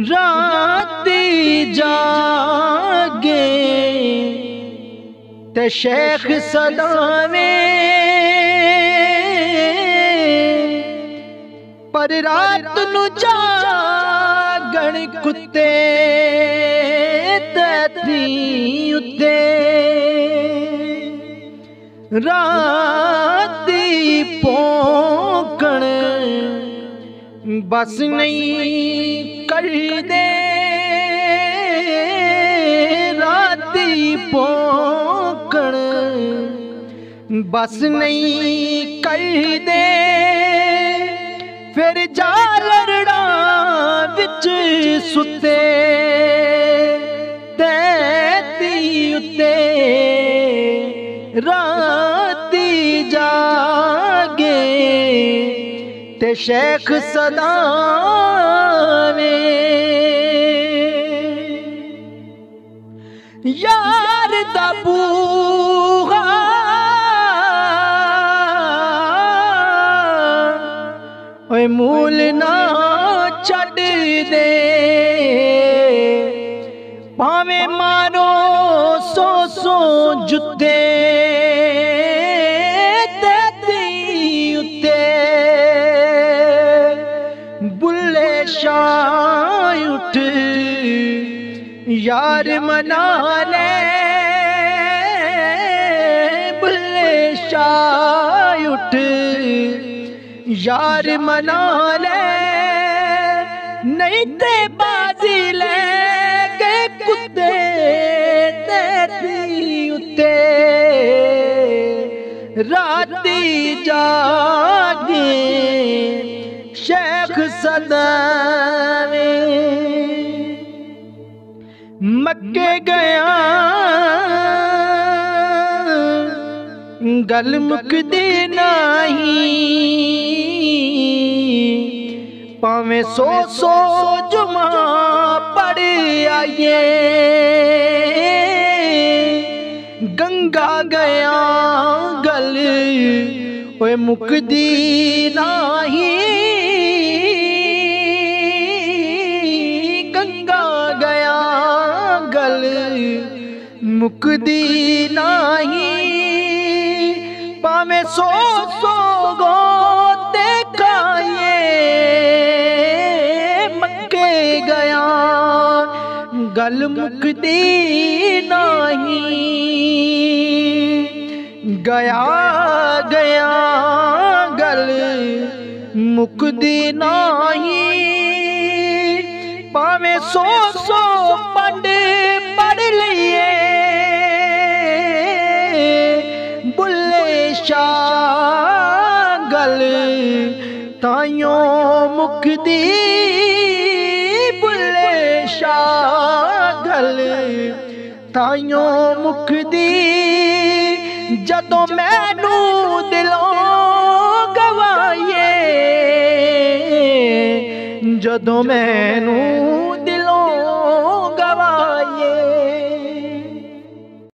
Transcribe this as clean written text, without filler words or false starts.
राती जागे ते शेख सदावे, पर रात नू जागण कुत्ते तैथी उत्ते। राती भौंकण बस नहीं कर दे, राती भौंकण बस नहीं कर दे। फिर जालड़ा विच सुते तैती उत्ते। राती जागे ते शेख सदावे, यार दा बूहा ओए मूल ना छड़ दे। भावे मारो सौ सौ जुत्ते तैती उत्ते। बुल्ले शाह उठ यार मना ले, बुल्ले शाह उठ यार मना ले। नहीं ते बाजी ले के कुत्ते तैती उत्ते। राती जागे शेख सदावे, मक्के गया गल मुकदी नहीं। पावे सौ सौ जुमा पढ़ आइए, गंगा गया गल ओए मुकदी नहीं। गंगा गया गल मुकदी नहीं। पावे सौ सौ गोते खाए, मक्के गया गल मुकदी नहीं। गया गया गल मुकदी नहीं। पावे सौ सौ पंड पढ़ लिए, बुल्ले शाह गल ताइयों मुकदी। बुल्ले शाह गल ताइयों मुकदी। जदों मैनू दिलों गवाइए, जदों मैनू